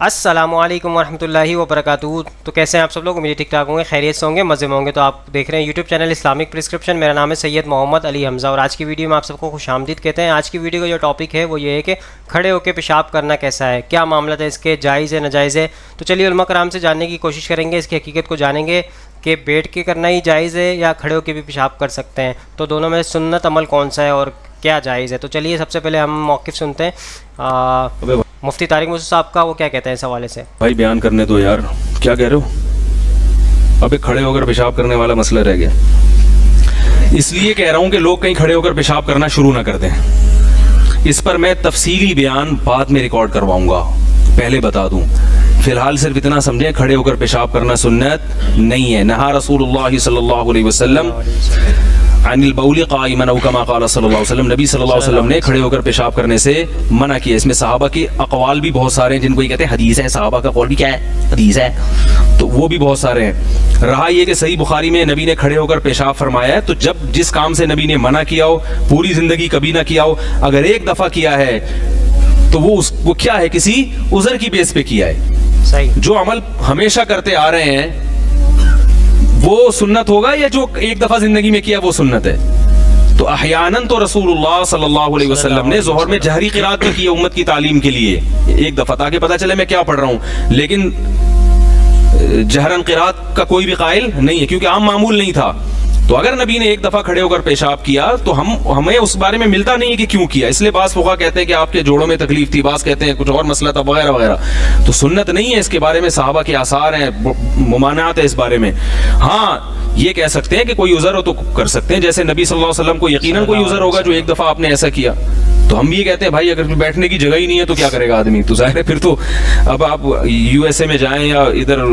السلام علیکم ورحمۃ اللہ وبرکاتہ. تو کیسے ہیں آپ سب لوگ؟ امید ٹھیک ٹھاک ہوں گے، خیریت سے ہوں گے، مزے میں ہوں گے. تو آپ دیکھ رہے ہیں یوٹیوب چینل اسلامک پرسکرپشن. میرا نام ہے سید محمد علی حمزہ اور آج کی ویڈیو میں آپ سب کو خوش آمدید کہتے ہیں. آج کی ویڈیو کا جو ٹاپک ہے وہ یہ ہے کہ کھڑے ہو کے پیشاب کرنا کیسا ہے، کیا معاملہ ہے اس کے، جائز ہے ناجائز ہے. تو چلیے علماء کرام سے جاننے کی کوشش کریں گے، اس کی حقیقت کو جانیں گے کہ بیٹھ کے کرنا ہی جائز ہے یا کھڑے ہو کے بھی پیشاب کر سکتے ہیں. تو دونوں میں سنت عمل کون سا ہے اور کیا جائز ہے. تو چلیے سب سے پہلے ہم موقف سنتے ہیں مفتی طارق موسیٰ صاحب کا، وہ کیا کہتے ہیں اس حوالے سے. بھائی بیان کرنے دو یار، کیا کہہ رہے ہو؟ اب ایک کھڑے ہو کر پیشاب کرنے والا مسئلہ رہ گیا. اس لیے کہہ رہا ہوں کہ لوگ کہیں کھڑے ہو کر پیشاب کرنا شروع نہ کر دیں. اس پر میں تفصیلی بیان بعد میں ریکارڈ کرواؤں گا، پہلے بتا دوں. فی الحال صرف اتنا سمجھیں کھڑے ہو کر پیشاب کرنا سنت نہیں ہے. نہا رسول اللہ صلی اللہ علیہ وسلم عن البول قائما او کما قال صلی اللہ علیہ وسلم. نبی صلی اللہ علیہ وسلم نے کھڑے ہو کر پیشاب کرنے سے منع کیا. اس میں صحابہ کے اقوال بھی بہت سارے ہیں جن کو یہ کہتے ہیں حدیث ہے. صحابہ کا قول بھی کیا ہے؟ حدیث ہے. تو وہ بھی بہت سارے ہیں. رہا یہ کہ صحیح بخاری میں نبی نے کھڑے ہو کر پیشاب فرمایا ہے. تو جب جس کام سے نبی نے منع کیا ہو، پوری زندگی کبھی نہ کیا ہو، اگر ایک دفعہ کیا ہے تو وہ کیا ہے؟ کسی عذر کی بیس پہ کیا ہے. صحیح. جو عمل ہمیشہ کرتے آ رہے ہیں وہ سنت ہوگا، یا جو ایک دفعہ زندگی میں کیا وہ سنت ہے؟ تو احیاناً تو رسول اللہ صلی اللہ علیہ وسلم نے ظہر میں جہری قرات میں کی امت کی تعلیم کے لیے ایک دفعہ، تاکہ پتہ چلے میں کیا پڑھ رہا ہوں. لیکن جہرن قرات کا کوئی بھی قائل نہیں ہے کیونکہ عام معمول نہیں تھا. تو اگر نبی نے ایک دفعہ کھڑے ہو کر پیشاب کیا تو ہمیں اس بارے میں ملتا نہیں ہے کہ کیوں کیا. اس لیے بعض فقہا کہتے ہیں کہ آپ کے جوڑوں میں تکلیف تھی، بعض کہتے ہیں کچھ اور مسئلہ تھا، وغیرہ وغیرہ. تو سنت نہیں ہے. اس کے بارے میں صحابہ کے آثار ہیں، ممانعات ہے اس بارے میں. ہاں یہ کہہ سکتے ہیں کہ کوئی عذر ہو تو کر سکتے ہیں، جیسے نبی صلی اللہ علیہ وسلم کو یقیناً کوئی عذر ہوگا جو ایک دفعہ آپ نے ایسا کیا. تو ہم یہ کہتے ہیں بھائی اگر بیٹھنے کی جگہ ہی نہیں ہے تو کیا کرے گا آدمی. تو ظاہر ہے پھر تو اب آپ یو ایس اے میں جائیں یا ادھر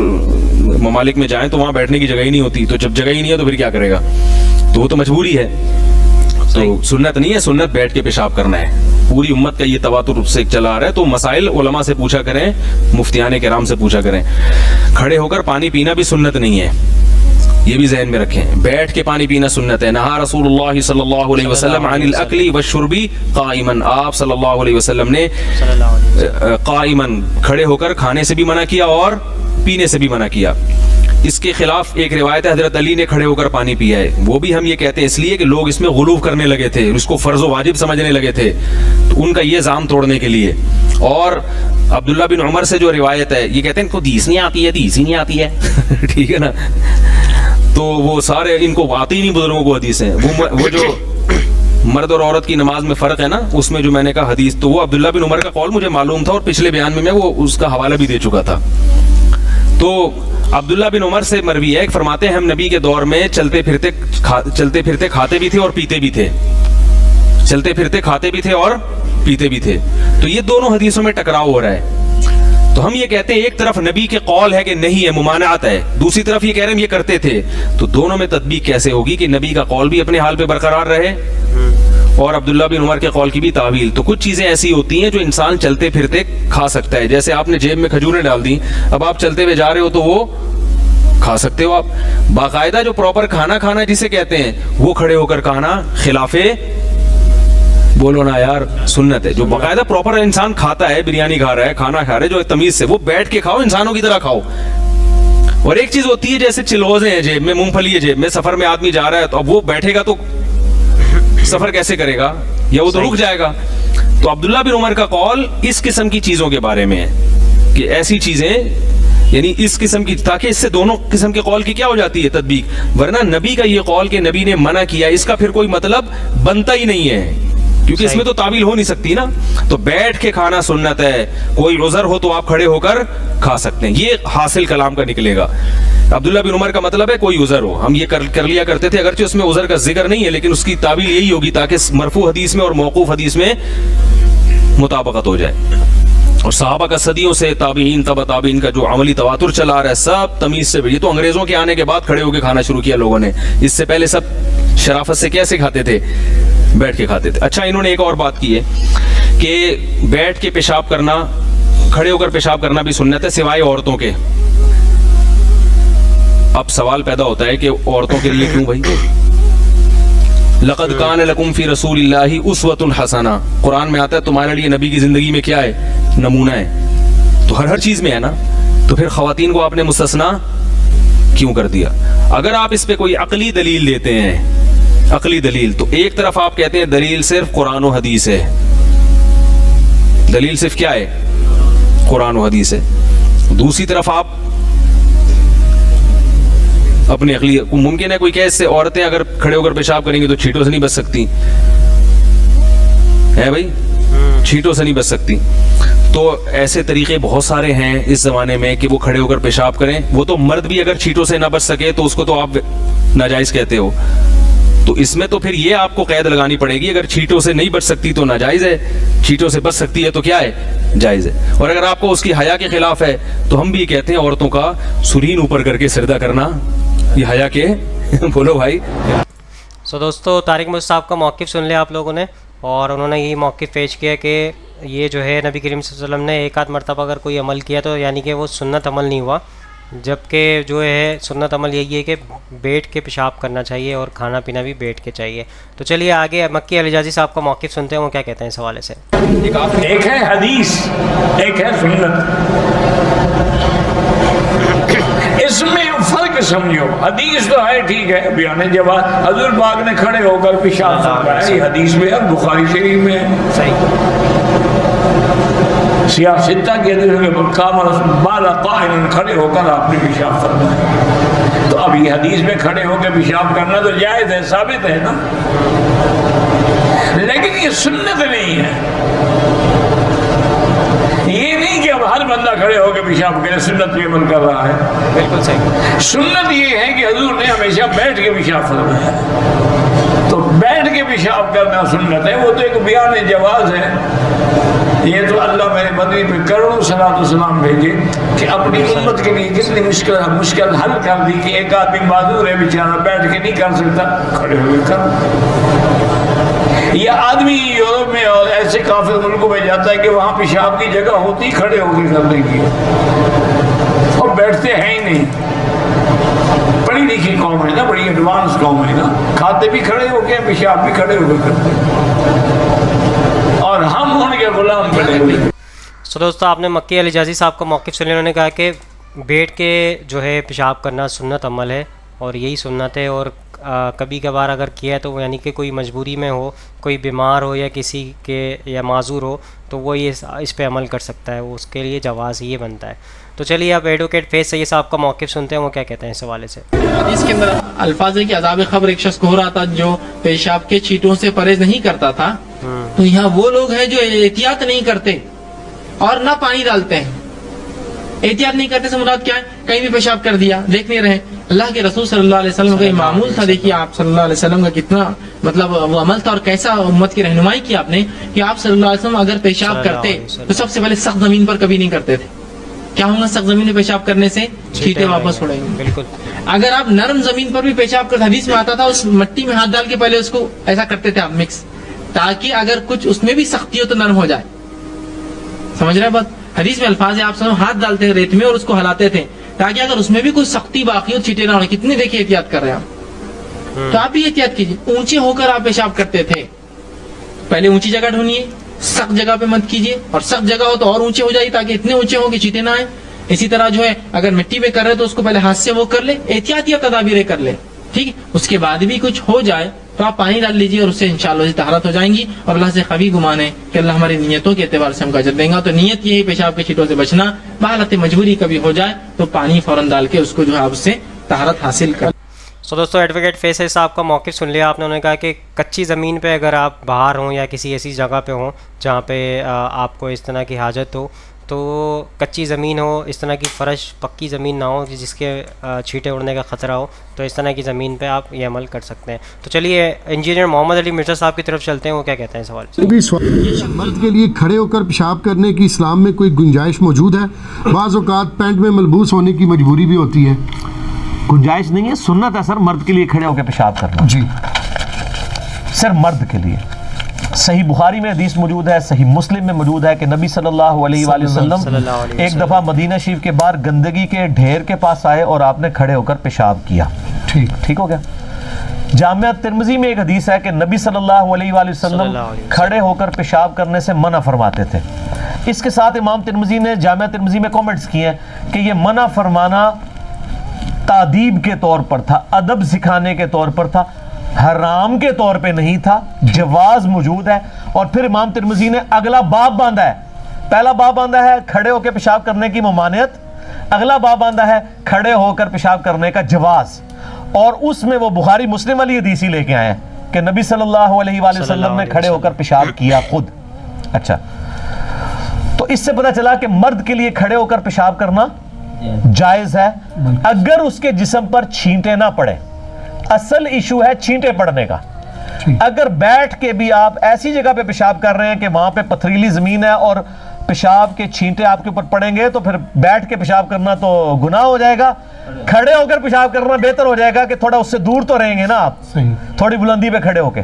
ممالک میں جائیں تو وہاں بیٹھنے کی جگہ ہی نہیں ہوتی. تو جب جگہ ہی نہیں ہے تو پھر کیا کرے گا؟ تو وہ تو مجبوری ہے. تو سنت نہیں ہے، سنت بیٹھ کے پیشاب کرنا ہے. پوری امت کا یہ تواتر سے چلا آ رہا ہے. تو مسائل علماء سے پوچھا کریں، مفتیان کرام سے پوچھا کریں. کھڑے ہو کر پانی پینا بھی سنت نہیں ہے، یہ بھی ذہن میں رکھیں. بیٹھ کے پانی پینا سنت ہے. نہا رسول اللہ صلی اللہ علیہ وسلم عن الاکل والشرب قائما. آپ صلی اللہ علیہ وسلم نے قائما کھڑے ہو کر کھانے سے بھی منع کیا اور پینے سے بھی منع کیا. اس کے خلاف ایک روایت ہے حضرت علی نے کھڑے ہو کر پانی پیا ہے. وہ بھی ہم یہ کہتے ہیں اس لیے کہ لوگ اس میں غلو کرنے لگے تھے، اس کو فرض و واجب سمجھنے لگے تھے. تو ان کا یہ زام توڑنے کے لیے. اور عبداللہ بن عمر سے جو روایت ہے یہ کہتے ہیں ان کو حدیث نہیں آتی ہے، حدیث ہی نہیں آتی ہے. ٹھیک ہے نا. تو وہ سارے ان کو آتی نہیں بزرگوں کو حدیث ہیں. وہ جو مرد اور عورت کی نماز میں فرق ہے نا، اس میں جو میں نے کہا حدیث، تو وہ عبداللہ بن عمر کا قول مجھے معلوم تھا اور پچھلے بیان میں وہ اس کا حوالہ بھی دے چکا تھا. تو عبداللہ بن عمر سے مروی ہے، فرماتے ہیں ہم نبی کے دور میں چلتے پھرتے کھاتے بھی تھے اور پیتے بھی تھے. چلتے پھرتے کھاتے بھی تھے اور پیتے بھی تھے. تو یہ دونوں حدیثوں میں ٹکراؤ ہو رہا ہے. تو ہم یہ کہتے ہیں ایک طرف نبی کے قول ہے کہ نہیں ہے، ممانعت ہے، دوسری طرف یہ کہہ رہے ہیں یہ کرتے تھے. تو دونوں میں تطبیق کیسے ہوگی کہ نبی کا قول بھی اپنے حال پہ برقرار رہے اور عبداللہ بن عمر کے قول کی بھی تعویل. تو کچھ چیزیں ایسی ہوتی ہیں جو انسان چلتے پھرتے کھا سکتا ہے. جیسے آپ نے جیب میں کھجوریں ڈال دی، اب آپ چلتے ہوئے جا رہے ہو تو وہ کھا سکتے ہو آپ. باقاعدہ جو پراپر کھانا جسے کہتے ہیں وہ کھڑے ہو کر کھانا خلاف بولو نا یار سنت ہے. جو باقاعدہ پراپر انسان کھاتا ہے، بریانی کھا رہا ہے، کھانا کھا رہا ہے جو تمیز سے، وہ بیٹھ کے کھاؤ، انسانوں کی طرح کھاؤ. اور ایک چیز ہوتی ہے جیسے چلغوزے ہیں جیب میں، مونگ پھلی ہے جیب میں، سفر میں آدمی جا رہا ہے تو اب وہ بیٹھے گا تو سفر کیسے کرے گا، یا وہ تو رک جائے گا. تو عبداللہ بن عمر کا قول اس قسم کی چیزوں کے بارے میں ہے کہ ایسی چیزیں، یعنی اس قسم کی، تاکہ اس سے دونوں قسم کے قول کی کیا ہو جاتی ہے تطبیق. ورنہ نبی کا یہ قول کہ نبی نے منع کیا، اس کا پھر کوئی مطلب بنتا ہی نہیں ہے کیونکہ اس میں تو تعویل ہو نہیں سکتی نا. تو بیٹھ کے کھانا سنت ہے. کوئی عذر ہو تو آپ کھڑے ہو کر کھا سکتے ہیں. یہ حاصل کلام کا نکلے گا. عبداللہ بن عمر کا مطلب ہے کوئی عذر ہو. ہم یہ کر لیا کرتے تھے، اگرچہ اس میں عذر کا ذکر نہیں ہے لیکن اس کی تعویل یہی ہوگی تاکہ مرفوع حدیث میں اور موقوف حدیث میں مطابقت ہو جائے. اور صحابہ کا صدیوں سے، تابعین، تبع تابعین کا جو عملی تواتر چلا آ رہا ہے سب تمیز سے. یہ تو انگریزوں کے آنے کے بعد کھڑے ہو کے کھانا شروع کیا لوگوں نے. اس سے پہلے سب شرافت سے کیسے کھاتے تھے؟ بیٹھ کے کھاتے تھے. اچھا انہوں نے ایک اور بات کی ہے کہ بیٹھ کے پیشاب کرنا، کھڑے ہو کر پیشاب کرنا بھی سنت ہے سوائے عورتوں کے. اب سوال پیدا ہوتا ہے کہ عورتوں کے لیے کیوں بھائی؟ لقد کان لکم فی رسول اللہ اسوۃ حسنہ. قرآن میں آتا ہے تمہارے لیے نبی کی زندگی میں کیا ہے؟ نمونہ ہے. تو ہر چیز میں ہے نا, تو پھر خواتین کو آپ نے مستثنا کیوں کر دیا؟ اگر آپ اس پہ کوئی عقلی دلیل دیتے ہیں, عقلی دلیل, تو ایک طرف آپ کہتے ہیں دلیل صرف قرآن و حدیث ہے, دلیل صرف کیا ہے؟ قرآن و حدیث ہے. دوسری طرف آپ اپنے عقلی, ممکن ہے کوئی کہ اس سے عورتیں اگر کھڑے ہو کر پیشاب کریں گی تو چھینٹوں سے نہیں بچ سکتی ہے بھائی, چھینٹوں سے نہیں بچ سکتی. تو ایسے طریقے بہت سارے ہیں اس زمانے میں کہ وہ کھڑے ہو کر پیشاب کریں. وہ تو مرد بھی اگر چھینٹوں سے نہ بچ سکے تو اس کو تو آپ ناجائز کہتے ہو. تو اس میں تو پھر یہ آپ کو قید لگانی پڑے گی, اگر چھینٹوں سے نہیں بچ سکتی تو ناجائز ہے, چھینٹوں سے بچ سکتی ہے تو کیا ہے؟ جائز ہے. اور اگر آپ کو اس کی حیا کے خلاف ہے تو ہم بھی کہتے ہیں عورتوں کا سرین اوپر کر کے سردہ کرنا یہ حیا کے بولو بھائی. سو دوستو, طارق مرشد صاحب کا موقف سن لیا آپ لوگوں نے, اور انہوں نے یہی موقف پیش کیا کہ یہ جو ہے نبی کریم صلی اللہ علیہ وسلم نے ایک آدھ مرتبہ اگر کوئی عمل کیا تو یعنی کہ وہ سنت عمل نہیں ہوا, جبکہ جو ہے سنت عمل یہی ہے کہ بیٹھ کے پیشاب کرنا چاہیے اور کھانا پینا بھی بیٹھ کے چاہیے. تو چلیے آگے مکی علی حجازی صاحب کا موقف سنتے ہیں, وہ کیا کہتے ہیں اس حوالے سے. ایک ہے حدیث, ایک ہے سنت. اس میں فرق سمجھو. حدیث تو ہے ٹھیک ہے, بیان جواز, حضور پاک نے کھڑے ہو کر پیشاب فرمایا, یہ حدیث میں ہے, بخاری شریف میں ہے. صحیح. سیاہ ستہ کے بالا قائم کھڑے ہو کر آپ نے پیشاب فرمایا. تو اب یہ حدیث میں کھڑے ہو کے پیشاب کرنا تو جائز ہے, ثابت ہے نا, لیکن یہ سنت نہیں ہے. یہ نہیں کہ اب ہر بندہ کھڑے ہو کے پیشاب کرے, سنت پہ عمل کر رہا ہے. بالکل صحیح. سنت یہ ہے کہ حضور نے ہمیشہ بیٹھ کے پیشاب فرمایا. تو بیٹھ کے پیشاب کرنا سنت ہے, وہ تو ایک بیان جواز ہے. یہ تو اللہ میرے مدنی پہ کروڑوں صلاۃ و سلام بھیجے کہ اپنی امت کے لیے کتنی مشکل حل کر دی کہ ایک آدمی معذور ہے بیچارہ, بیٹھ کے نہیں کر سکتا, کھڑے ہو کے کر. یا آدمی یورپ میں اور ایسے کافر ملکوں میں جاتا ہے کہ وہاں پیشاب کی جگہ ہوتی کھڑے ہو کے کرنے کی, اور بیٹھتے ہیں ہی نہیں. بڑی لکھی قوم ہے نا, بڑی ایڈوانس قوم ہے نا, کھاتے بھی کھڑے ہو کے, پیشاب بھی کھڑے ہو کے کرتے ہیں, اور ہم ان کے غلام بنے ہوئے. سو دوستو, آپ نے مکی علی حجازی صاحب کا موقف سنے, انہوں نے کہا کہ بیٹھ کے جو ہے پیشاب کرنا سنت عمل ہے اور یہی سنت ہے, اور کبھی کبھار اگر کیا ہے تو وہ یعنی کہ کوئی مجبوری میں ہو, کوئی بیمار ہو یا کسی کے یا معذور ہو تو وہ یہ اس پہ عمل کر سکتا ہے, وہ اس کے لیے جواز یہ بنتا ہے. تو چلیے اب ایڈوکیٹ فیض سید صاحب کا موقف سنتے ہیں, وہ کیا کہتے ہیں اس حوالے سے. حدیث کے اندر الفاظ ہے کہ عذاب قبر ایک شخص کو ہو رہا تھا جو پیشاب کے چھینٹوں سے پرہیز نہیں کرتا تھا. تو یہاں وہ لوگ ہیں جو احتیاط نہیں کرتے اور نہ پانی ڈالتے ہیں. احتیاط نہیں کرتے سے مراد کیا ہے؟ کہیں بھی پیشاب کر دیا, دیکھ نہیں رہے. اللہ کے رسول صلی اللہ علیہ وسلم کا یہ معمول تھا. دیکھیے آپ صلی اللہ علیہ وسلم کا کتنا مطلب وہ عمل تھا, اور کیسا امت کی رہنمائی کی آپ نے کہ آپ صلی اللہ علیہ وسلم اگر پیشاب کرتے تو سب سے پہلے سخت زمین پر کبھی نہیں کرتے تھے. کیا ہوگا سخت زمین میں پیشاب کرنے سے؟ چھینٹے واپس اڑیں گے. بالکل. اگر آپ نرم زمین پر بھی پیشاب کرتے, حدیث میں آتا تھا اس مٹی میں ہاتھ ڈال کے پہلے اس کو ایسا کرتے تھے آپ مکس, تاکہ اگر کچھ اس میں بھی سختی ہو تو نرم ہو جائے. سمجھ رہے بات؟ حدیث میں الفاظ ہے آپ سب ہاتھ ڈالتے ہیں ریت میں اور اس کو ہلاتے تھے تاکہ اگر اس میں بھی کوئی سختی باقی ہو چھینٹے نہ ہو. کتنے دیکھیے احتیاط کر رہے ہیں آپ, تو آپ بھی احتیاط کیجیے. اونچے ہو کر آپ پیشاب کرتے تھے, پہلے اونچی جگہ ڈھونڈیے, سخت جگہ پہ مت کیجیے, اور سخت جگہ ہو تو اور اونچے ہو جائیے تاکہ اتنے اونچے ہو کہ چھینٹے نہ آئے. اسی طرح جو ہے اگر مٹی پہ کر رہے تو اس کو پہلے ہاتھ سے وہ کر لے, احتیاطی تدابیریں کر لے, ٹھیک ہے. اس کے بعد بھی کچھ ہو جائے تو آپ پانی ڈال لیجیے اور اس سے انشاءاللہ طہارت ہو جائیں گی. اور اللہ سے قوی گمان ہے کہ اللہ ہماری نیتوں کے اعتبار سے ہم کا اجر دیں گا. تو نیت یہ ہے پیشاب کے چھینٹوں سے بچنا. بحالت مجبوری کبھی ہو جائے تو پانی فوراً ڈال کے اس کو جو ہے آپ سے طہارت حاصل کر. سو دوستو, ایڈوکیٹ فیض سید صاحب کا موقف سن لیا آپ نے. انہوں نے کہا کہ کچی زمین پہ اگر آپ باہر ہوں یا کسی ایسی جگہ پہ ہوں جہاں پہ آپ کو اس طرح کی حاجت ہو, تو کچی زمین ہو, اس طرح کی فرش پکی زمین نہ ہو جس کے چھینٹے اڑنے کا خطرہ ہو, تو اس طرح کی زمین پہ آپ یہ عمل کر سکتے ہیں. تو چلیے انجینئر محمد علی مرزا صاحب کی طرف چلتے ہیں, وہ کیا کہتے ہیں اس حوالے سے. مرد کے لیے کھڑے ہو کر پیشاب کرنے کی اسلام میں کوئی گنجائش موجود ہے؟ بعض اوقات پینٹ میں ملبوس ہونے کی مجبوری بھی ہوتی ہے. گنجائش نہیں ہے, سنت ہے سر مرد کے لیے کھڑے ہو کے پیشاب کرنا. جی سر مرد کے لیے صحیح بخاری میں حدیث موجود ہے, صحیح مسلم میں موجود ہے کہ نبی صلی اللہ علیہ وآلہ وسلم ایک دفعہ مدینہ شریف کے باہر گندگی کے ڈھیر کے پاس آئے اور آپ نے کھڑے ہو کر پیشاب کیا. ٹھیک ہو گیا. جامعہ ترمذی میں ایک حدیث ہے کہ نبی صلی اللہ علیہ وآلہ وسلم کھڑے ہو کر پیشاب کرنے سے منع فرماتے تھے. اس کے ساتھ امام ترمذی نے جامعہ ترمذی میں کامنٹس کیے ہیں کہ یہ منع فرمانا تعدیب کے طور پر تھا، ادب سکھانے کے طور پر تھا، حرام کے طور پہ نہیں تھا، جواز موجود ہے۔ اور پھر امام ترمذی نے اگلا باب باندھا ہے، پہلا باب باندھا ہے کھڑے ہو کے پیشاب کرنے کی ممانعت، اگلا باب باندھا ہے کھڑے ہو کر پیشاب کرنے کا جواز، اور اس میں وہ بخاری مسلم والی حدیث ہی لے کے آئے ہیں کہ نبی صلی اللہ علیہ وآلہ وسلم نے کھڑے ہو کر پیشاب کیا خود۔ اچھا، تو اس سے پتہ چلا کہ مرد کے لیے کھڑے ہو کر پیشاب کرنا جائز ہے اگر اس کے جسم پر چھینٹے نہ پڑے۔ اصل ایشو ہے چھینٹے پڑنے کا۔ اگر بیٹھ کے بھی آپ ایسی جگہ پہ پیشاب کر رہے ہیں کہ وہاں پہ پتھریلی زمین ہے اور پیشاب کے چھینٹے آپ کے اوپر پڑیں گے تو پھر بیٹھ کے پیشاب کرنا تو گناہ ہو جائے گا، کھڑے ہو کر پیشاب کرنا بہتر ہو جائے گا کہ تھوڑا اس سے دور تو رہیں گے نا آپ، تھوڑی بلندی پہ کھڑے ہو کے۔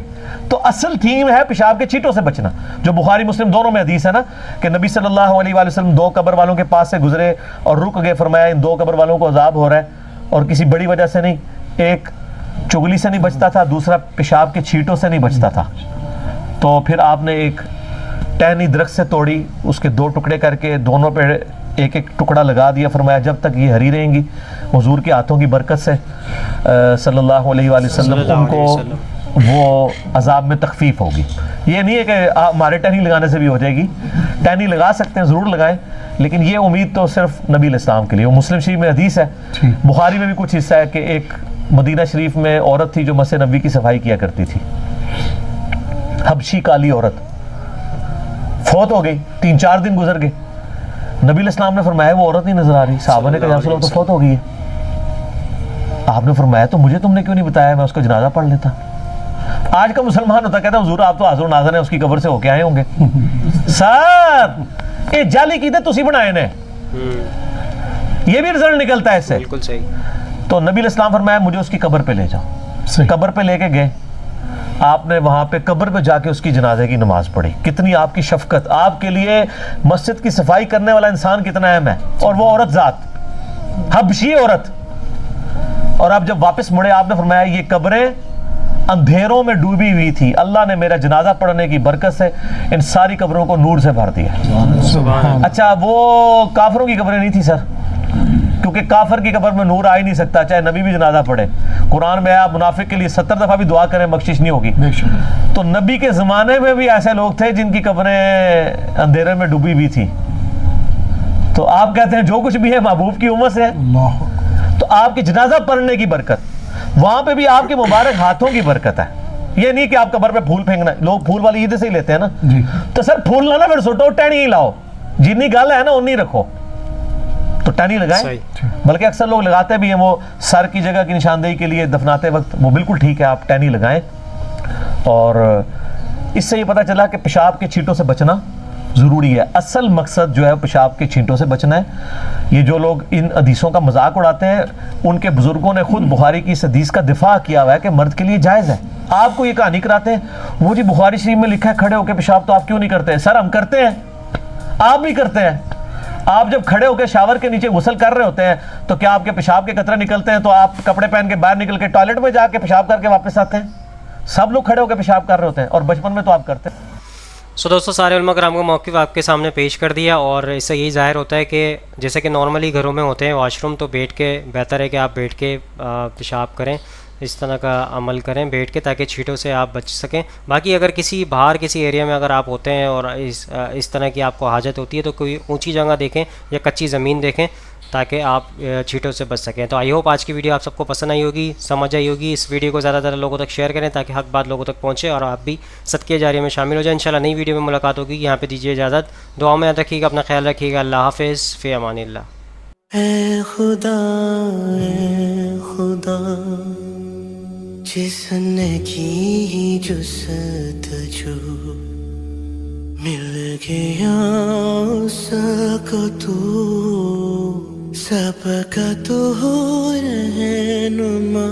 تو اصل تھیم ہے پیشاب کے چھینٹوں سے بچنا، جو بخاری مسلم دونوں میں حدیث ہے نا کہ نبی صلی اللہ علیہ وآلہ وسلم 2 قبر والوں کے پاس سے گزرے اور رک گئے، فرمایا ان 2 قبر والوں کو عذاب ہو رہا ہے، اور کسی بڑی وجہ سے نہیں، ایک چگلی سے نہیں بچتا تھا، دوسرا پیشاب کے چھینٹوں سے نہیں بچتا تھا، تو پھر آپ نے ایک ٹہنی درخت سے توڑی، اس کے 2 ٹکڑے کر کے دونوں پہ ایک ایک ٹکڑا لگا دیا، فرمایا جب تک یہ ہری رہیں گی حضور کے ہاتھوں کی برکت سے صلی اللہ علیہ وآلہ وسلم ان کو وہ عذاب میں تخفیف ہوگی۔ یہ نہیں ہے کہ ہمارے ٹہنی لگانے سے بھی ہو جائے گی، ٹہنی لگا سکتے ہیں، ضرور لگائیں، لیکن یہ امید تو صرف نبی علیہ السلام کے لیے۔ وہ مسلم شریف میں حدیث ہے، بخاری میں بھی کچھ حصہ ہے کہ ایک مدینہ شریف میں عورت تھی جو مسجد نبوی کی صفائی کیا کرتی تھی، حبشی کالی عورت، فوت ہو گئی، 3-4 دن گزر گئے، نبی علیہ السلام نے فرمایا وہ عورت نہیں نظر آ رہی، صحابہ نے کہا یا رسول اللہ تو فوت ہو گئی ہے۔ آپ نے فرمایا تو مجھے تم نے کیوں نہیں بتایا، میں اس کا جنازہ پڑھ لیتا۔ آج کا مسلمان ہوتا کہتا ہے حضور آپ تو حاضر و ناظر ہیں، اس کی قبر سے ہو کے آئے ہوں گے۔ سر یہ جعلی عقیدے تسی بنائے نے، یہ بھی رزلٹ نکلتا ہے اس سے۔ بالکل صحیح۔ تو نبی علیہ السلام فرمایا مجھے اس کی قبر پہ لے جاؤ، قبر پہ لے کے گئے، آپ نے وہاں پہ قبر پہ جا کے اس کی جنازے کی نماز پڑھی۔ کتنی آپ کی شفقت، آپ کے لیے مسجد کی صفائی کرنے والا انسان کتنا اہم ہے، اور وہ عورت ذات، حبشی عورت۔ اور آپ جب واپس مڑے آپ نے فرمایا یہ قبریں اندھیروں میں ڈوبی ہوئی تھی، اللہ نے میرا جنازہ پڑھنے کی برکت سے ان ساری قبروں کو نور سے بھر دیا۔ اچھا وہ کافروں کی قبریں نہیں تھی سر، کیونکہ کافر کی قبر میں نور آ ہی نہیں سکتا چاہے نبی بھی جنازہ پڑھے۔ قرآن میں آپ منافق کے لیے 70 دفعہ بھی دعا کریں بخشش نہیں ہوگی۔ تو نبی کے زمانے میں بھی ایسے لوگ تھے جن کی قبریں اندھیرے میں ڈوبی ہوئی تھی، تو آپ کہتے ہیں جو کچھ بھی ہے محبوب کی امت سے ہے، تو آپ کی جنازہ پڑھنے کی برکت، وہاں پہ بھی آپ کے مبارک ہاتھوں کی برکت ہے۔ یہ نہیں کہ آپ قبر پہ پھول پھینکنا ہے، لوگ پھول والی عید سے ہی لیتے ہیں نا، تو سر پھول لانا پھر سٹو ٹہنی ہی لاؤ، جتنی گل ہے نا اتنی رکھو، تو ٹہنی لگائیں۔ بلکہ اکثر لوگ لگاتے بھی ہیں وہ سر کی جگہ کی نشاندہی کے لیے دفناتے وقت، وہ بالکل ٹھیک ہے، آپ ٹہنی لگائیں۔ اور اس سے یہ پتہ چلا کہ پیشاب کے چھینٹوں سے بچنا ضروری ہے۔ اصل مقصد جو ہے پیشاب کے چھینٹوں سے بچنا ہے۔ یہ جو لوگ ان حدیثوں کا مذاق اڑاتے ہیں، ان کے بزرگوں نے خود بخاری کی اس حدیث کا دفاع کیا ہوا ہے کہ مرد کے لیے جائز ہے۔ آپ کو یہ کہانی کراتے ہیں وہ جی بخاری شریف میں لکھا ہے کھڑے ہو کے پیشاب، تو آپ کیوں نہیں کرتے؟ سر ہم کرتے ہیں، آپ بھی کرتے ہیں۔ آپ جب کھڑے ہو کے شاور کے نیچے غسل کر رہے ہوتے ہیں تو کیا آپ کے پیشاب کے قطرے نکلتے ہیں تو آپ کپڑے پہن کے باہر نکل کے ٹوائلٹ میں جا کے پیشاب کر کے واپس آتے ہیں؟ سب لوگ کھڑے ہو کے پیشاب کر رہے ہوتے ہیں، اور بچپن میں تو آپ کرتے ہیں۔ سو دوستو سارے علماء کرام کا موقف آپ کے سامنے پیش کر دیا، اور اس سے یہی ظاہر ہوتا ہے کہ جیسے کہ نارملی گھروں میں ہوتے ہیں واش روم، تو بیٹھ کے بہتر ہے کہ آپ بیٹھ کے پیشاب کریں، اس طرح کا عمل کریں بیٹھ کے، تاکہ چھینٹوں سے آپ بچ سکیں۔ باقی اگر کسی باہر کسی ایریا میں اگر آپ ہوتے ہیں اور اس طرح کی آپ کو حاجت ہوتی ہے تو کوئی اونچی جگہ دیکھیں یا کچی زمین دیکھیں تاکہ آپ چھینٹوں سے بچ سکیں۔ تو آئی ہوپ آج کی ویڈیو آپ سب کو پسند آئی ہوگی، سمجھ آئی ہوگی۔ اس ویڈیو کو زیادہ تر لوگوں تک شیئر کریں تاکہ حق بات لوگوں تک پہنچے اور آپ بھی صدقے جاریہ میں شامل ہو جائیں۔ انشاءاللہ نئی ویڈیو میں ملاقات ہوگی، یہاں پہ دیجیے اجازت، دعا میں یاد رکھیے گا، اپنا خیال رکھیے گا، اللہ حافظ، فی امان اللہ۔ اے خدا جس نے کی جستجو مل گیا اس کو تو سب کا تو رہنما۔